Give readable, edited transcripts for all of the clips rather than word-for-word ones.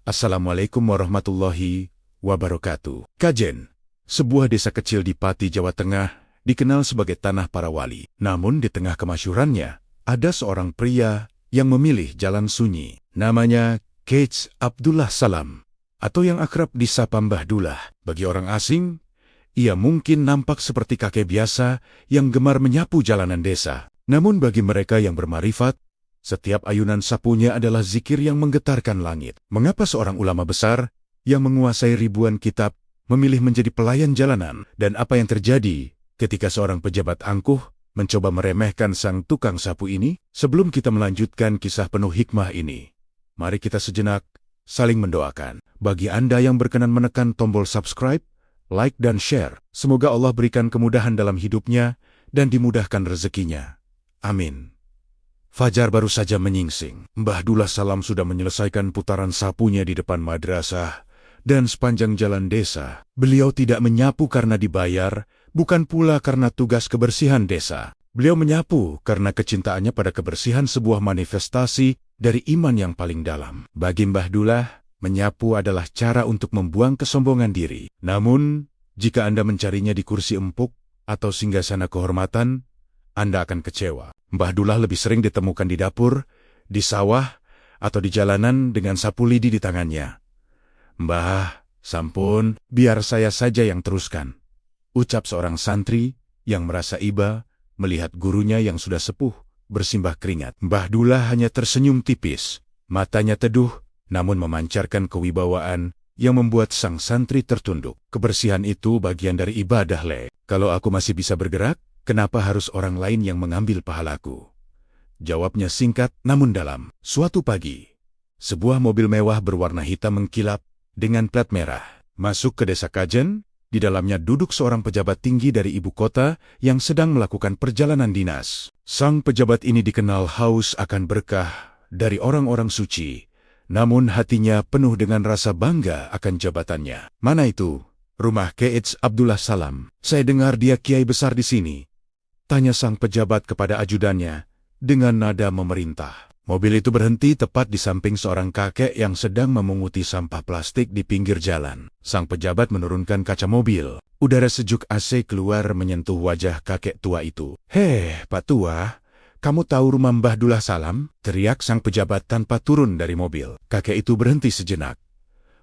Assalamualaikum warahmatullahi wabarakatuh. Kajen, sebuah desa kecil di Pati, Jawa Tengah, dikenal sebagai tanah para wali. Namun di tengah kemasyhurannya, ada seorang pria yang memilih jalan sunyi. Namanya Kiai Abdullah Salam, atau yang akrab disapa Mbah Dullah. Bagi orang asing, ia mungkin nampak seperti kakek biasa yang gemar menyapu jalanan desa. Namun bagi mereka yang bermarifat, setiap ayunan sapunya adalah zikir yang menggetarkan langit. Mengapa seorang ulama besar yang menguasai ribuan kitab memilih menjadi pelayan jalanan? Dan apa yang terjadi ketika seorang pejabat angkuh mencoba meremehkan sang tukang sapu ini? Sebelum kita melanjutkan kisah penuh hikmah ini, mari kita sejenak saling mendoakan. Bagi Anda yang berkenan menekan tombol subscribe, like dan share, semoga Allah berikan kemudahan dalam hidupnya dan dimudahkan rezekinya. Amin. Fajar baru saja menyingsing. Mbah Dullah Salam sudah menyelesaikan putaran sapunya di depan madrasah dan sepanjang jalan desa. Beliau tidak menyapu karena dibayar, bukan pula karena tugas kebersihan desa. Beliau menyapu karena kecintaannya pada kebersihan, sebuah manifestasi dari iman yang paling dalam. Bagi Mbah Dullah, menyapu adalah cara untuk membuang kesombongan diri. Namun, jika Anda mencarinya di kursi empuk atau singgasana kehormatan, Anda akan kecewa. Mbah Dullah lebih sering ditemukan di dapur, di sawah, atau di jalanan dengan sapu lidi di tangannya. "Mbah, sampun, biar saya saja yang teruskan," ucap seorang santri yang merasa iba melihat gurunya yang sudah sepuh bersimbah keringat. Mbah Dullah hanya tersenyum tipis, matanya teduh, namun memancarkan kewibawaan yang membuat sang santri tertunduk. "Kebersihan itu bagian dari ibadah, Le. Kalau aku masih bisa bergerak, kenapa harus orang lain yang mengambil pahalaku?" Jawabnya singkat namun dalam. Suatu pagi, sebuah mobil mewah berwarna hitam mengkilap dengan plat merah masuk ke desa Kajen. Di dalamnya duduk seorang pejabat tinggi dari ibu kota yang sedang melakukan perjalanan dinas. Sang pejabat ini dikenal haus akan berkah dari orang-orang suci, namun hatinya penuh dengan rasa bangga akan jabatannya. "Mana itu rumah Kiai Abdullah Salam? Saya dengar dia kiai besar di sini," tanya sang pejabat kepada ajudannya dengan nada memerintah. Mobil itu berhenti tepat di samping seorang kakek yang sedang memunguti sampah plastik di pinggir jalan. Sang pejabat menurunkan kaca mobil. Udara sejuk AC keluar menyentuh wajah kakek tua itu. "Hei, Pak Tua, kamu tahu rumah Mbah Dullah Salam?" teriak sang pejabat tanpa turun dari mobil. Kakek itu berhenti sejenak,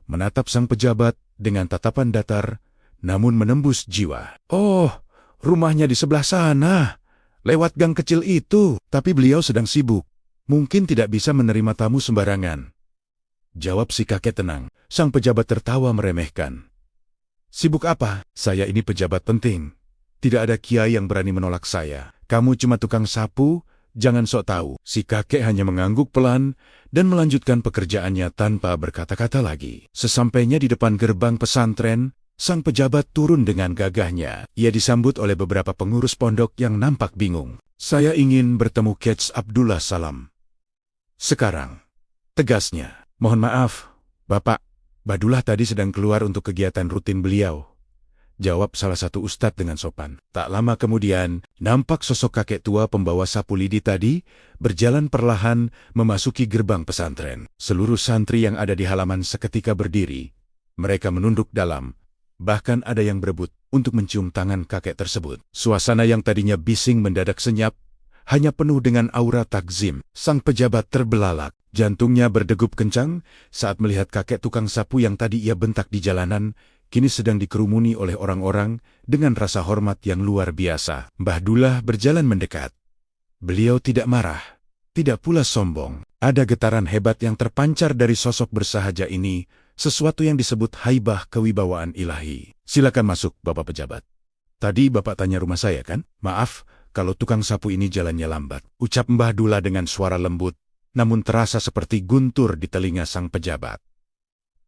menatap sang pejabat dengan tatapan datar namun menembus jiwa. "Oh, rumahnya di sebelah sana, lewat gang kecil itu. Tapi beliau sedang sibuk. Mungkin tidak bisa menerima tamu sembarangan," jawab si kakek tenang. Sang pejabat tertawa meremehkan. "Sibuk apa? Saya ini pejabat penting. Tidak ada kiai yang berani menolak saya. Kamu cuma tukang sapu, jangan sok tahu." Si kakek hanya mengangguk pelan dan melanjutkan pekerjaannya tanpa berkata-kata lagi. Sesampainya di depan gerbang pesantren, sang pejabat turun dengan gagahnya. Ia disambut oleh beberapa pengurus pondok yang nampak bingung. "Saya ingin bertemu Kiai Abdullah Salam sekarang," tegasnya. "Mohon maaf, Bapak, Mbah Dullah tadi sedang keluar untuk kegiatan rutin beliau," jawab salah satu ustadz dengan sopan. Tak lama kemudian, nampak sosok kakek tua pembawa sapu lidi tadi berjalan perlahan memasuki gerbang pesantren. Seluruh santri yang ada di halaman seketika berdiri. Mereka menunduk dalam, bahkan ada yang berebut untuk mencium tangan kakek tersebut. Suasana yang tadinya bising mendadak senyap, hanya penuh dengan aura takzim. Sang pejabat terbelalak, jantungnya berdegup kencang saat melihat kakek tukang sapu yang tadi ia bentak di jalanan, kini sedang dikerumuni oleh orang-orang dengan rasa hormat yang luar biasa. Mbah Dullah berjalan mendekat. Beliau tidak marah, tidak pula sombong. Ada getaran hebat yang terpancar dari sosok bersahaja ini, sesuatu yang disebut haibah kewibawaan ilahi. "Silakan masuk, Bapak pejabat. Tadi Bapak tanya rumah saya, kan? Maaf kalau tukang sapu ini jalannya lambat," ucap Mbah Dullah dengan suara lembut, namun terasa seperti guntur di telinga sang pejabat.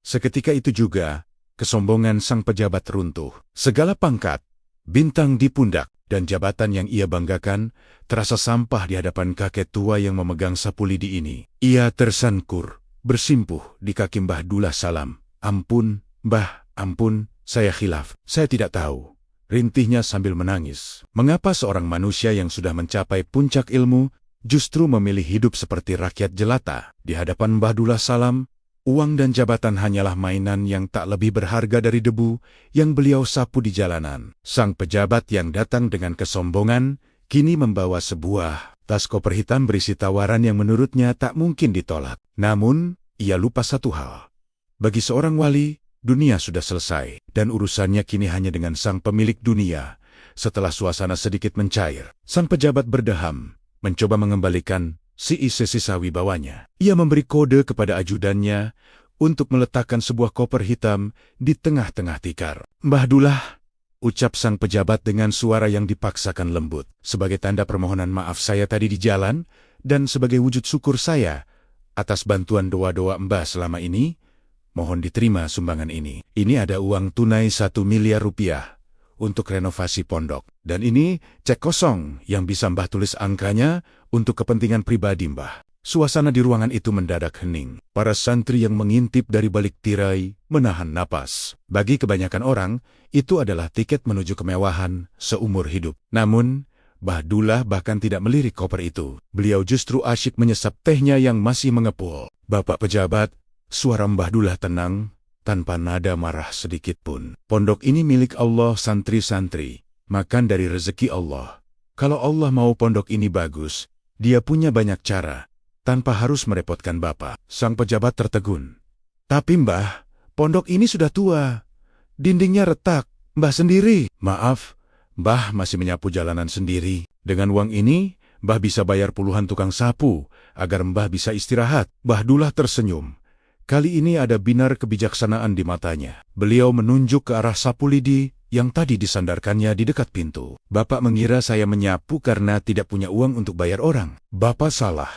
Seketika itu juga, kesombongan sang pejabat runtuh. Segala pangkat, bintang di pundak, dan jabatan yang ia banggakan terasa sampah di hadapan kakek tua yang memegang sapu lidi ini. Ia tersangkur, bersimpuh di kaki Mbah Dullah Salam. "Ampun, Mbah, ampun, saya khilaf. Saya tidak tahu," rintihnya sambil menangis. Mengapa seorang manusia yang sudah mencapai puncak ilmu justru memilih hidup seperti rakyat jelata? Di hadapan Mbah Dullah Salam, Uang dan jabatan hanyalah mainan yang tak lebih berharga dari debu yang beliau sapu di jalanan. Sang pejabat yang datang dengan kesombongan kini membawa sebuah tas koper hitam berisi tawaran yang menurutnya tak mungkin ditolak. Namun, ia lupa satu hal. Bagi seorang wali, dunia sudah selesai, dan urusannya kini hanya dengan sang pemilik dunia. Setelah suasana sedikit mencair, sang pejabat berdeham, mencoba mengembalikan sisa wibawanya. Ia memberi kode kepada ajudannya untuk meletakkan sebuah koper hitam di tengah-tengah tikar. "Mbah Dullah," ucap sang pejabat dengan suara yang dipaksakan lembut. "Sebagai tanda permohonan maaf saya tadi di jalan, dan sebagai wujud syukur saya atas bantuan doa-doa Mbah selama ini, mohon diterima sumbangan ini. Ini ada uang tunai 1 miliar rupiah untuk renovasi pondok. Dan ini cek kosong yang bisa Mbah tulis angkanya untuk kepentingan pribadi Mbah." Suasana di ruangan itu mendadak hening. Para santri yang mengintip dari balik tirai menahan napas. Bagi kebanyakan orang, itu adalah tiket menuju kemewahan seumur hidup. Namun, Mbah Dullah bahkan tidak melirik koper itu. Beliau justru asyik menyesap tehnya yang masih mengepul. "Bapak pejabat," suara Mbah Dullah tenang, tanpa nada marah sedikit pun. "Pondok ini milik Allah, santri-santri. Makan dari rezeki Allah. Kalau Allah mau pondok ini bagus, Dia punya banyak cara, tanpa harus merepotkan Bapak." Sang pejabat tertegun. "Tapi Mbah, pondok ini sudah tua. Dindingnya retak. Mbah sendiri." "Maaf, Mbah masih menyapu jalanan sendiri. Dengan uang ini, Mbah bisa bayar puluhan tukang sapu, agar Mbah bisa istirahat." Mbah Dullah tersenyum. Kali ini ada binar kebijaksanaan di matanya. Beliau menunjuk ke arah sapu lidi yang tadi disandarkannya di dekat pintu. "Bapak mengira saya menyapu karena tidak punya uang untuk bayar orang. Bapak salah."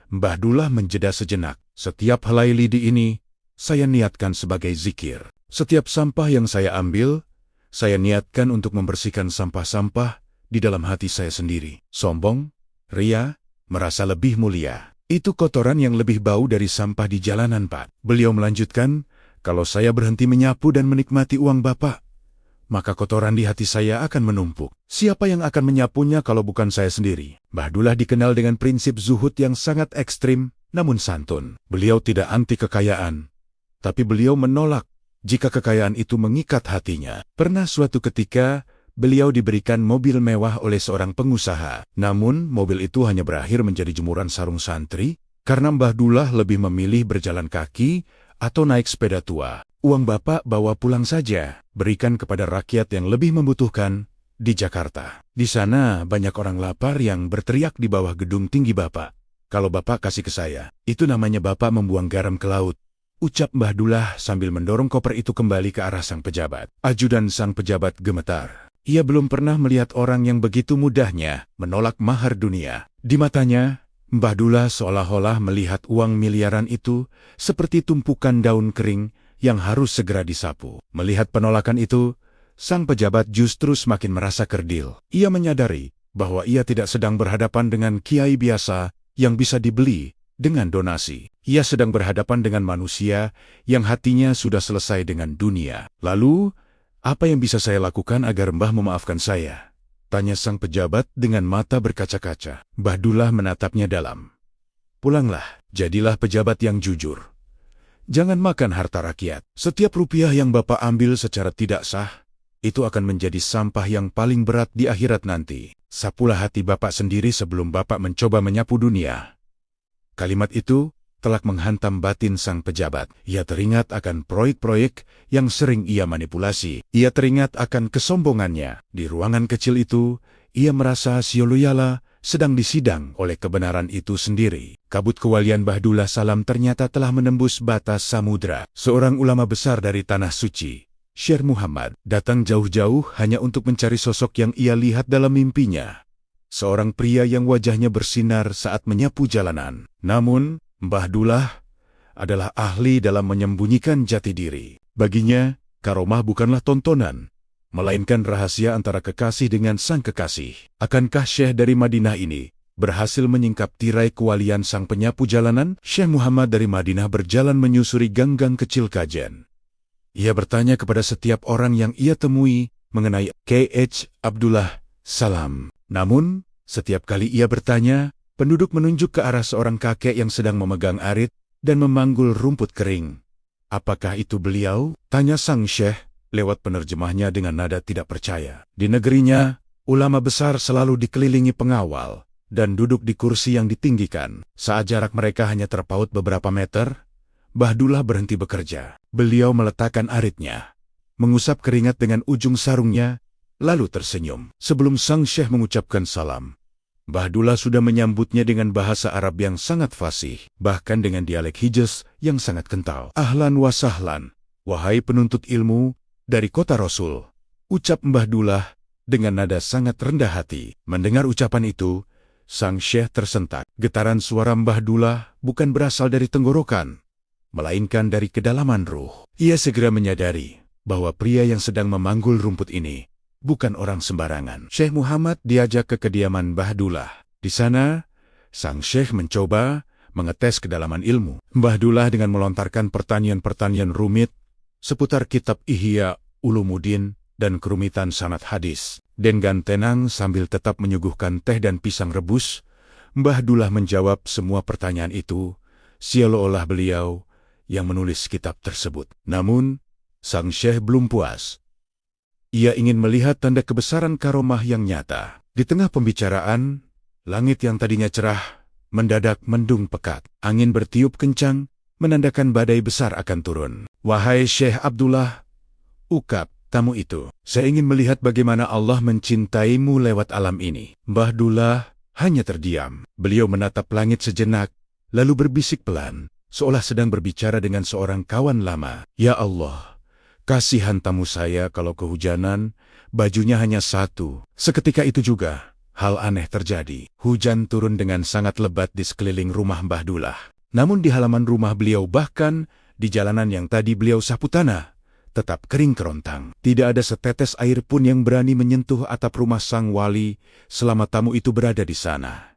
Mbah Dullah menjeda sejenak. "Setiap helai lidi ini, saya niatkan sebagai zikir. Setiap sampah yang saya ambil, saya niatkan untuk membersihkan sampah-sampah di dalam hati saya sendiri. Sombong, ria, merasa lebih mulia. Itu kotoran yang lebih bau dari sampah di jalanan, Pak." Beliau melanjutkan, "Kalau saya berhenti menyapu dan menikmati uang Bapak, maka kotoran di hati saya akan menumpuk. Siapa yang akan menyapunya kalau bukan saya sendiri?" Mbah Dullah dikenal dengan prinsip zuhud yang sangat ekstrim, namun santun. Beliau tidak anti kekayaan, tapi beliau menolak jika kekayaan itu mengikat hatinya. Pernah suatu ketika, beliau diberikan mobil mewah oleh seorang pengusaha. Namun, mobil itu hanya berakhir menjadi jemuran sarung santri, karena Mbah Dullah lebih memilih berjalan kaki atau naik sepeda tua. "Uang Bapak bawa pulang saja, berikan kepada rakyat yang lebih membutuhkan di Jakarta. Di sana banyak orang lapar yang berteriak di bawah gedung tinggi Bapak. Kalau Bapak kasih ke saya, itu namanya Bapak membuang garam ke laut," ucap Mbah Dullah sambil mendorong koper itu kembali ke arah sang pejabat. Ajudan sang pejabat gemetar. Ia belum pernah melihat orang yang begitu mudahnya menolak mahar dunia. Di matanya, Mbah Dullah seolah-olah melihat uang miliaran itu seperti tumpukan daun kering yang harus segera disapu. Melihat penolakan itu, sang pejabat justru semakin merasa kerdil. Ia menyadari bahwa ia tidak sedang berhadapan dengan kiai biasa yang bisa dibeli dengan donasi. Ia sedang berhadapan dengan manusia yang hatinya sudah selesai dengan dunia. "Lalu, apa yang bisa saya lakukan agar Mbah memaafkan saya?" tanya sang pejabat dengan mata berkaca-kaca. Mbah Dullah menatapnya dalam. "Pulanglah, jadilah pejabat yang jujur. Jangan makan harta rakyat. Setiap rupiah yang Bapak ambil secara tidak sah, itu akan menjadi sampah yang paling berat di akhirat nanti. Sapulah hati Bapak sendiri sebelum Bapak mencoba menyapu dunia." Kalimat itu telak menghantam batin sang pejabat. Ia teringat akan proyek-proyek yang sering ia manipulasi. Ia teringat akan kesombongannya. Di ruangan kecil itu, ia merasa Sioluyala sedang disidang oleh kebenaran itu sendiri. Kabut kewalian Mbah Dullah Salam ternyata telah menembus batas samudra. Seorang ulama besar dari Tanah Suci, Syekh Muhammad, datang jauh-jauh hanya untuk mencari sosok yang ia lihat dalam mimpinya. Seorang pria yang wajahnya bersinar saat menyapu jalanan. Namun, Mbah Dullah adalah ahli dalam menyembunyikan jati diri. Baginya, karomah bukanlah tontonan, melainkan rahasia antara kekasih dengan sang kekasih. Akankah Syekh dari Madinah ini berhasil menyingkap tirai kewalian sang penyapu jalanan? Syekh Muhammad dari Madinah berjalan menyusuri gang-gang kecil Kajen. Ia bertanya kepada setiap orang yang ia temui mengenai K.H. Abdullah Salam. Namun, setiap kali ia bertanya, penduduk menunjuk ke arah seorang kakek yang sedang memegang arit dan memanggul rumput kering. Apakah itu beliau? Tanya sang syekh lewat penerjemahnya dengan nada tidak percaya. Di negerinya, ulama besar selalu dikelilingi pengawal dan duduk di kursi yang ditinggikan. Saat jarak mereka hanya terpaut beberapa meter, Bahdullah berhenti bekerja. Beliau meletakkan aritnya, mengusap keringat dengan ujung sarungnya, lalu tersenyum. Sebelum sang syekh mengucapkan salam, Bahdullah sudah menyambutnya dengan bahasa Arab yang sangat fasih, bahkan dengan dialek Hijaz yang sangat kental. Ahlan wa sahlan, wahai penuntut ilmu dari kota Rasul, ucap Bahdullah dengan nada sangat rendah hati. Mendengar ucapan itu, sang syekh tersentak. Getaran suara Bahdullah bukan berasal dari tenggorokan, melainkan dari kedalaman ruh. Ia segera menyadari bahwa pria yang sedang memanggul rumput ini bukan orang sembarangan. Syekh Muhammad diajak ke kediaman Bahdullah. Di sana, sang syekh mencoba mengetes kedalaman ilmu. Bahdullah dengan melontarkan pertanyaan-pertanyaan rumit seputar kitab Ihya Ulumuddin dan kerumitan sanad hadis. Dengan tenang sambil tetap menyuguhkan teh dan pisang rebus, Bahdullah menjawab semua pertanyaan itu, seolah-olah beliau yang menulis kitab tersebut. Namun, sang syekh belum puas. Ia ingin melihat tanda kebesaran karomah yang nyata. Di tengah pembicaraan, langit yang tadinya cerah mendadak mendung pekat. Angin bertiup kencang, menandakan badai besar akan turun. Wahai Syekh Abdullah, ukap tamu itu, saya ingin melihat bagaimana Allah mencintaimu lewat alam ini. Bahdullah hanya terdiam. Beliau menatap langit sejenak, lalu berbisik pelan, seolah sedang berbicara dengan seorang kawan lama. Ya Allah, kasihan tamu saya kalau kehujanan, bajunya hanya satu. Seketika itu juga, hal aneh terjadi. Hujan turun dengan sangat lebat di sekeliling rumah Bahdullah. Namun di halaman rumah beliau, bahkan di jalanan yang tadi beliau sapu tanah, tetap kering kerontang. Tidak ada setetes air pun yang berani menyentuh atap rumah sang wali selama tamu itu berada di sana.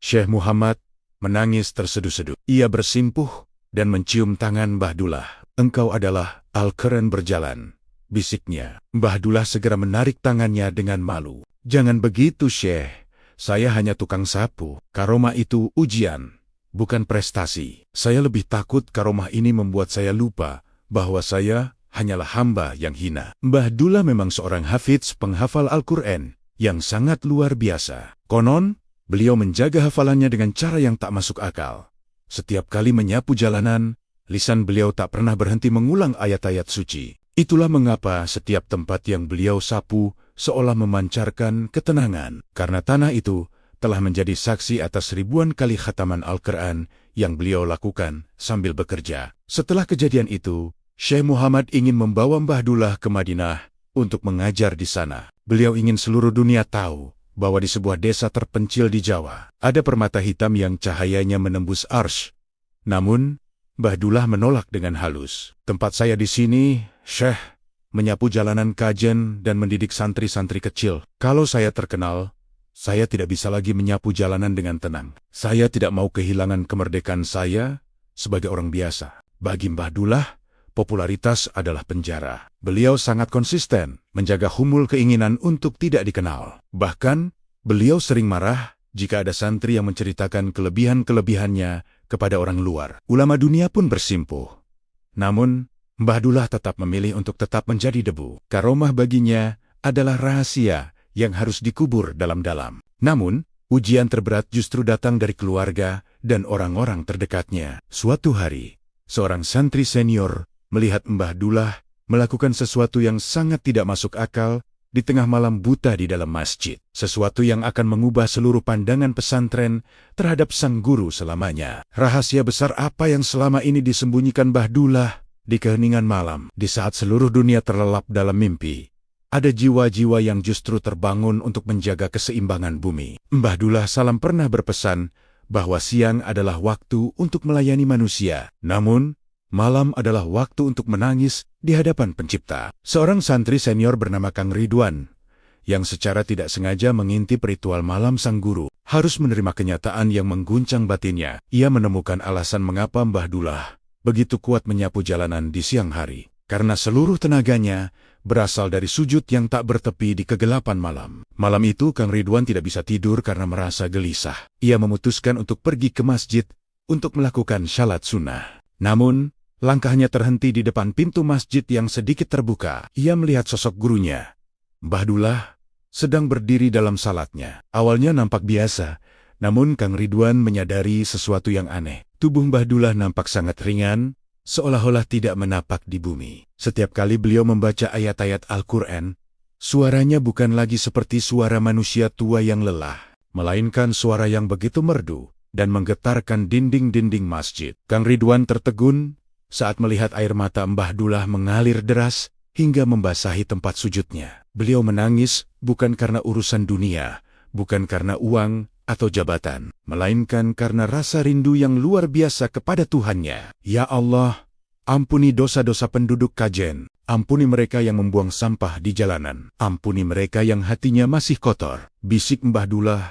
Syekh Muhammad menangis terseduh-seduh. Ia bersimpuh dan mencium tangan Bahdullah. Engkau adalah Al-Quran berjalan, bisiknya. Bahdullah segera menarik tangannya dengan malu. Jangan begitu, Syekh. Saya hanya tukang sapu. Karomah itu ujian, bukan prestasi. Saya lebih takut karomah ini membuat saya lupa bahwa saya hanyalah hamba yang hina. Bahdullah memang seorang hafidz penghafal Al-Quran yang sangat luar biasa. Konon, beliau menjaga hafalannya dengan cara yang tak masuk akal. Setiap kali menyapu jalanan, lisan beliau tak pernah berhenti mengulang ayat-ayat suci. Itulah mengapa setiap tempat yang beliau sapu seolah memancarkan ketenangan, karena tanah itu telah menjadi saksi atas ribuan kali khataman Al-Quran yang beliau lakukan sambil bekerja. Setelah kejadian itu, Syekh Muhammad ingin membawa Bahdullah ke Madinah untuk mengajar di sana. Beliau ingin seluruh dunia tahu bahwa di sebuah desa terpencil di Jawa ada permata hitam yang cahayanya menembus arsy. Namun, Bahdullah menolak dengan halus. Tempat saya di sini, Syekh, menyapu jalanan kajen dan mendidik santri-santri kecil. Kalau saya terkenal, saya tidak bisa lagi menyapu jalanan dengan tenang. Saya tidak mau kehilangan kemerdekaan saya sebagai orang biasa. Bagi Bahdullah, popularitas adalah penjara. Beliau sangat konsisten menjaga humul keinginan untuk tidak dikenal. Bahkan, beliau sering marah jika ada santri yang menceritakan kelebihan-kelebihannya kepada orang luar. Ulama dunia pun bersimpuh. Namun, Bahdullah tetap memilih untuk tetap menjadi debu. Karomah baginya adalah rahasia yang harus dikubur dalam-dalam. Namun, ujian terberat justru datang dari keluarga dan orang-orang terdekatnya. Suatu hari, seorang santri senior melihat Bahdullah melakukan sesuatu yang sangat tidak masuk akal di tengah malam buta di dalam masjid. Sesuatu yang akan mengubah seluruh pandangan pesantren terhadap sang guru selamanya. Rahasia besar apa yang selama ini disembunyikan Bahdullah di keheningan malam? Di saat seluruh dunia terlelap dalam mimpi, ada jiwa-jiwa yang justru terbangun untuk menjaga keseimbangan bumi. Bahdullah Salam pernah berpesan bahwa siang adalah waktu untuk melayani manusia. Namun, malam adalah waktu untuk menangis di hadapan Pencipta. Seorang santri senior bernama Kang Ridwan, yang secara tidak sengaja mengintip ritual malam sang guru, harus menerima kenyataan yang mengguncang batinnya. Ia menemukan alasan mengapa Bahdullah begitu kuat menyapu jalanan di siang hari. Karena seluruh tenaganya berasal dari sujud yang tak bertepi di kegelapan malam. Malam itu Kang Ridwan tidak bisa tidur karena merasa gelisah. Ia memutuskan untuk pergi ke masjid untuk melakukan syalat sunnah. Namun, langkahnya terhenti di depan pintu masjid yang sedikit terbuka. Ia melihat sosok gurunya, Mbah Dullah, sedang berdiri dalam salatnya. Awalnya nampak biasa, namun Kang Ridwan menyadari sesuatu yang aneh. Tubuh Mbah Dullah nampak sangat ringan, seolah-olah tidak menapak di bumi. Setiap kali beliau membaca ayat-ayat Al-Quran, suaranya bukan lagi seperti suara manusia tua yang lelah, melainkan suara yang begitu merdu dan menggetarkan dinding-dinding masjid. Kang Ridwan tertegun saat melihat air mata Mbah Dullah mengalir deras hingga membasahi tempat sujudnya. Beliau menangis bukan karena urusan dunia, bukan karena uang atau jabatan, melainkan karena rasa rindu yang luar biasa kepada Tuhannya. Ya Allah, ampuni dosa-dosa penduduk Kajen, ampuni mereka yang membuang sampah di jalanan, ampuni mereka yang hatinya masih kotor, bisik Mbah Dullah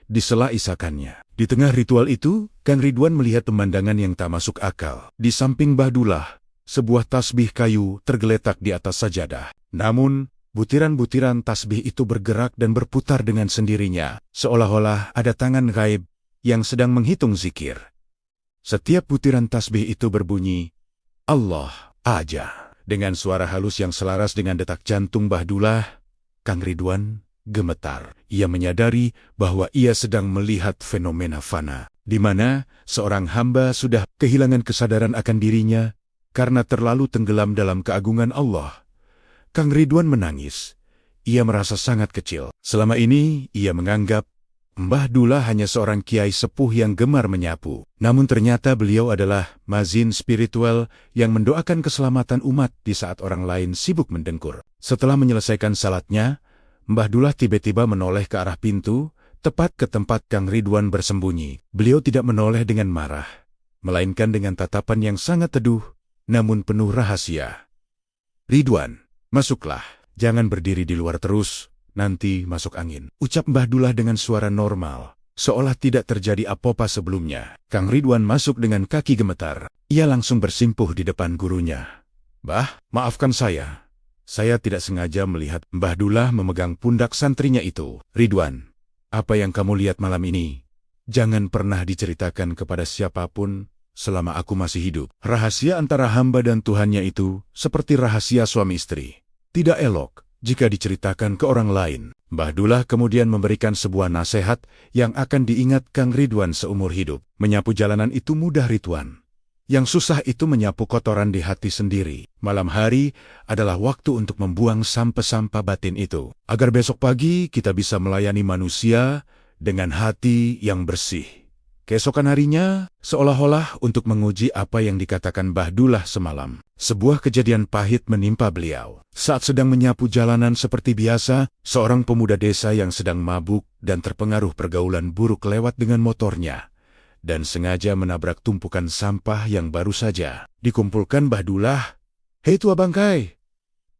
di sela isakannya. Di tengah ritual itu, Kang Ridwan melihat pemandangan yang tak masuk akal. Di samping Mbah Dullah, sebuah tasbih kayu tergeletak di atas sajadah. Namun, butiran-butiran tasbih itu bergerak dan berputar dengan sendirinya, seolah-olah ada tangan gaib yang sedang menghitung zikir. Setiap butiran tasbih itu berbunyi, Allah aja. Dengan suara halus yang selaras dengan detak jantung Mbah Dullah, Kang Ridwan gemetar. Ia menyadari bahwa ia sedang melihat fenomena fana, di mana seorang hamba sudah kehilangan kesadaran akan dirinya karena terlalu tenggelam dalam keagungan Allah. Kang Ridwan menangis. Ia merasa sangat kecil. Selama ini, ia menganggap Mbah Dullah hanya seorang kiai sepuh yang gemar menyapu. Namun ternyata beliau adalah mazin spiritual yang mendoakan keselamatan umat di saat orang lain sibuk mendengkur. Setelah menyelesaikan salatnya, Mbah Dullah tiba-tiba menoleh ke arah pintu, tepat ke tempat Kang Ridwan bersembunyi. Beliau tidak menoleh dengan marah, melainkan dengan tatapan yang sangat teduh, namun penuh rahasia. Ridwan, masuklah, jangan berdiri di luar terus, nanti masuk angin, ucap Mbah Dullah dengan suara normal, seolah tidak terjadi apa-apa sebelumnya. Kang Ridwan masuk dengan kaki gemetar. Ia langsung bersimpuh di depan gurunya. Mbah, maafkan saya tidak sengaja melihat. Mbah Dullah memegang pundak santrinya itu. Ridwan, apa yang kamu lihat malam ini, jangan pernah diceritakan kepada siapapun selama aku masih hidup. Rahasia antara hamba dan Tuhannya itu seperti rahasia suami istri. Tidak elok jika diceritakan ke orang lain. Mbah Dullah kemudian memberikan sebuah nasihat yang akan diingat Kang Ridwan seumur hidup. Menyapu jalanan itu mudah, Ridwan. Yang susah itu menyapu kotoran di hati sendiri. Malam hari adalah waktu untuk membuang sampah-sampah batin itu, agar besok pagi kita bisa melayani manusia dengan hati yang bersih. Keesokan harinya, seolah-olah untuk menguji apa yang dikatakan Mbah Dullah semalam, sebuah kejadian pahit menimpa beliau. Saat sedang menyapu jalanan seperti biasa, seorang pemuda desa yang sedang mabuk dan terpengaruh pergaulan buruk lewat dengan motornya, dan sengaja menabrak tumpukan sampah yang baru saja dikumpulkan Mbah Dullah. Hei tua bangkai,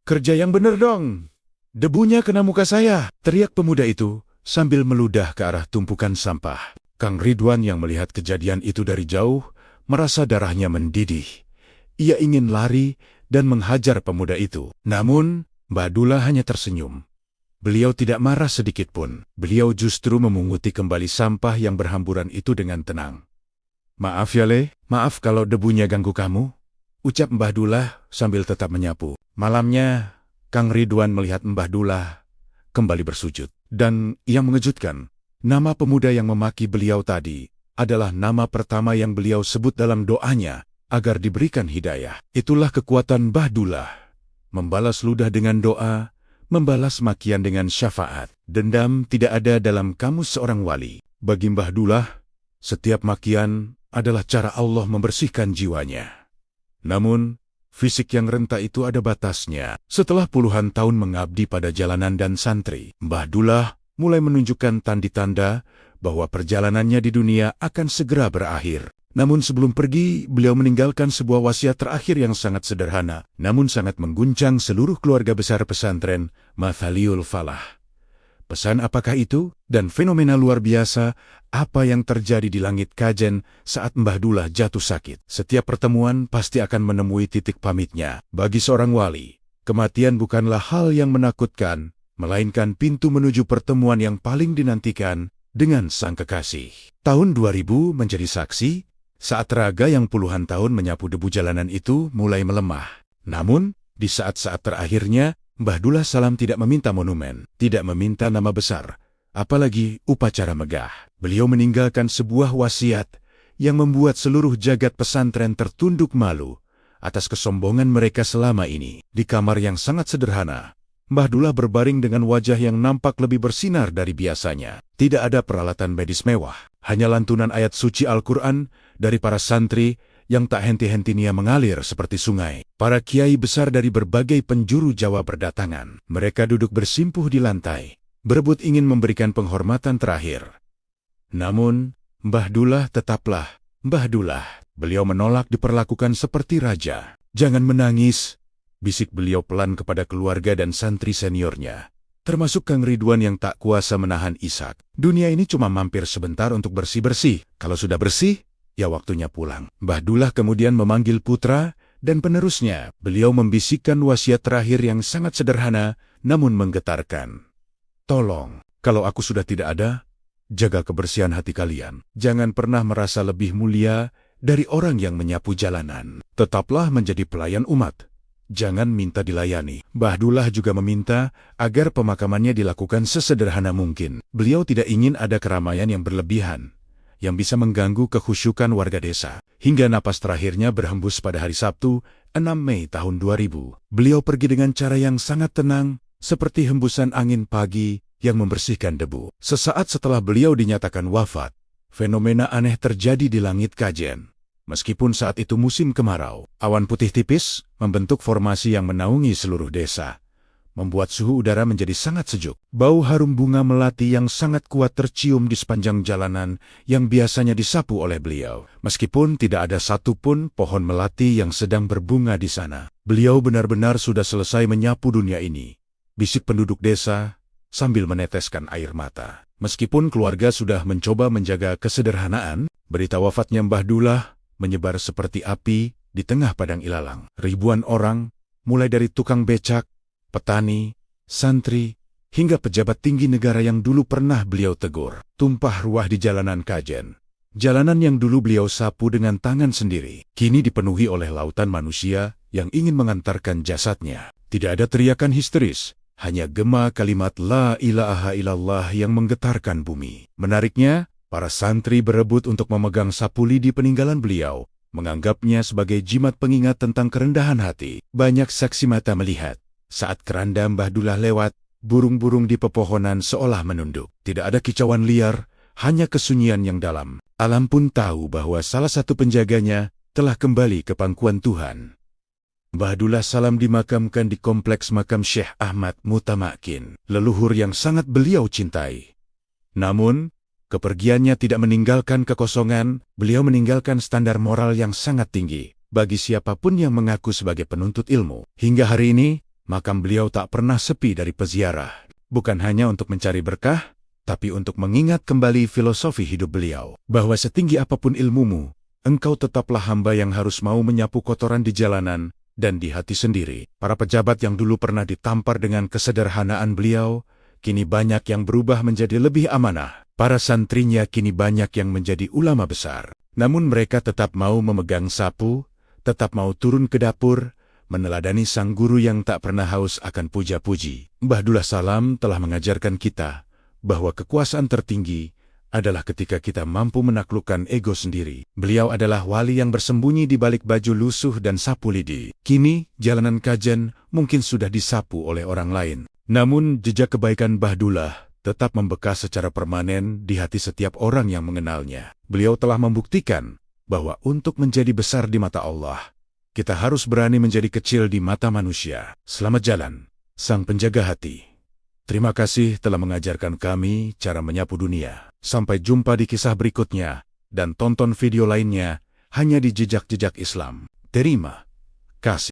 kerja yang bener dong, debunya kena muka saya, teriak pemuda itu sambil meludah ke arah tumpukan sampah. Kang Ridwan yang melihat kejadian itu dari jauh, merasa darahnya mendidih. Ia ingin lari dan menghajar pemuda itu. Namun, Mbah Dullah hanya tersenyum. Beliau tidak marah sedikit pun. Beliau justru memunguti kembali sampah yang berhamburan itu dengan tenang. Maaf ya Le, maaf kalau debunya ganggu kamu, ucap Mbah Dullah sambil tetap menyapu. Malamnya, Kang Ridwan melihat Mbah Dullah kembali bersujud. Dan yang mengejutkan, nama pemuda yang memaki beliau tadi adalah nama pertama yang beliau sebut dalam doanya agar diberikan hidayah. Itulah kekuatan Mbah Dullah. Membalas ludah dengan doa, membalas makian dengan syafaat. Dendam tidak ada dalam kamus seorang wali. Bagi Mbah Dullah, setiap makian adalah cara Allah membersihkan jiwanya. Namun, fisik yang renta itu ada batasnya. Setelah puluhan tahun mengabdi pada jalanan dan santri, Mbah Dullah mulai menunjukkan tanda-tanda bahwa perjalanannya di dunia akan segera berakhir. Namun sebelum pergi, beliau meninggalkan sebuah wasiat terakhir yang sangat sederhana, namun sangat mengguncang seluruh keluarga besar pesantren, Mathaliul Falah. Pesan apakah itu? Dan fenomena luar biasa, apa yang terjadi di langit Kajen saat Mbah Dullah jatuh sakit? Setiap pertemuan pasti akan menemui titik pamitnya. Bagi seorang wali, kematian bukanlah hal yang menakutkan, melainkan pintu menuju pertemuan yang paling dinantikan dengan sang kekasih. Tahun 2000 menjadi saksi, Saat raga yang puluhan tahun menyapu debu jalanan itu mulai melemah. Namun, di saat-saat terakhirnya, Mbah Dullah Salam tidak meminta monumen, tidak meminta nama besar, apalagi upacara megah. Beliau meninggalkan sebuah wasiat yang membuat seluruh jagat pesantren tertunduk malu atas kesombongan mereka selama ini. Di kamar yang sangat sederhana, Mbah Dullah berbaring dengan wajah yang nampak lebih bersinar dari biasanya. Tidak ada peralatan medis mewah, hanya lantunan ayat suci Al-Quran dari para santri yang tak henti-hentinya mengalir seperti sungai. Para kiai besar dari berbagai penjuru Jawa berdatangan. Mereka duduk bersimpuh di lantai, berebut ingin memberikan penghormatan terakhir. Namun, Mbah Dullah tetaplah Mbah Dullah. Beliau menolak diperlakukan seperti raja. "Jangan menangis," bisik beliau pelan kepada keluarga dan santri seniornya, termasuk Kang Ridwan yang tak kuasa menahan isak. "Dunia ini cuma mampir sebentar untuk bersih-bersih. Kalau sudah bersih, ya waktunya pulang." Mbah Dullah kemudian memanggil putra dan penerusnya. Beliau membisikkan wasiat terakhir yang sangat sederhana namun menggetarkan. "Tolong, kalau aku sudah tidak ada, jaga kebersihan hati kalian. Jangan pernah merasa lebih mulia dari orang yang menyapu jalanan. Tetaplah menjadi pelayan umat. Jangan minta dilayani." Mbah Dullah juga meminta agar pemakamannya dilakukan sesederhana mungkin. Beliau tidak ingin ada keramaian yang berlebihan yang bisa mengganggu kekhusyukan warga desa. Hingga napas terakhirnya berhembus pada hari Sabtu, 6 Mei tahun 2000. Beliau pergi dengan cara yang sangat tenang, seperti hembusan angin pagi yang membersihkan debu. Sesaat setelah beliau dinyatakan wafat, fenomena aneh terjadi di langit Kajen. Meskipun saat itu musim kemarau, awan putih tipis membentuk formasi yang menaungi seluruh desa, membuat suhu udara menjadi sangat sejuk. Bau harum bunga melati yang sangat kuat tercium di sepanjang jalanan yang biasanya disapu oleh beliau. Meskipun tidak ada satupun pohon melati yang sedang berbunga di sana. Beliau benar-benar sudah selesai menyapu dunia ini, bisik penduduk desa sambil meneteskan air mata. Meskipun keluarga sudah mencoba menjaga kesederhanaan, berita wafatnya Mbah Dullah menyebar seperti api di tengah padang ilalang. Ribuan orang, mulai dari tukang becak, petani, santri, hingga pejabat tinggi negara yang dulu pernah beliau tegur, tumpah ruah di jalanan Kajen. Jalanan yang dulu beliau sapu dengan tangan sendiri, kini dipenuhi oleh lautan manusia yang ingin mengantarkan jasadnya. Tidak ada teriakan histeris, hanya gema kalimat La ilaha illallah yang menggetarkan bumi. Menariknya, para santri berebut untuk memegang sapu lidi peninggalan beliau, menganggapnya sebagai jimat pengingat tentang kerendahan hati. Banyak saksi mata melihat saat keranda Mbah Dullah lewat, burung-burung di pepohonan seolah menunduk. Tidak ada kicauan liar, hanya kesunyian yang dalam. Alam pun tahu bahwa salah satu penjaganya telah kembali ke pangkuan Tuhan. Mbah Dullah Salam dimakamkan di kompleks makam Syekh Ahmad Mutamakin, leluhur yang sangat beliau cintai. Namun, kepergiannya tidak meninggalkan kekosongan. Beliau meninggalkan standar moral yang sangat tinggi bagi siapapun yang mengaku sebagai penuntut ilmu. Hingga hari ini, makam beliau tak pernah sepi dari peziarah, bukan hanya untuk mencari berkah, tapi untuk mengingat kembali filosofi hidup beliau, bahwa setinggi apapun ilmumu, engkau tetaplah hamba yang harus mau menyapu kotoran di jalanan dan di hati sendiri. Para pejabat yang dulu pernah ditampar dengan kesederhanaan beliau, kini banyak yang berubah menjadi lebih amanah. Para santrinya kini banyak yang menjadi ulama besar. Namun mereka tetap mau memegang sapu, tetap mau turun ke dapur, meneladani sang guru yang tak pernah haus akan puja-puji. Mbah Dullah Salam telah mengajarkan kita bahwa kekuasaan tertinggi adalah ketika kita mampu menaklukkan ego sendiri. Beliau adalah wali yang bersembunyi di balik baju lusuh dan sapu lidi. Kini, jalanan Kajen mungkin sudah disapu oleh orang lain. Namun, jejak kebaikan Mbah Dullah tetap membekas secara permanen di hati setiap orang yang mengenalnya. Beliau telah membuktikan bahwa untuk menjadi besar di mata Allah, kita harus berani menjadi kecil di mata manusia. Selamat jalan, Sang Penjaga Hati. Terima kasih telah mengajarkan kami cara menyapu dunia. Sampai jumpa di kisah berikutnya, dan tonton video lainnya hanya di Jejak-Jejak Islam. Terima kasih.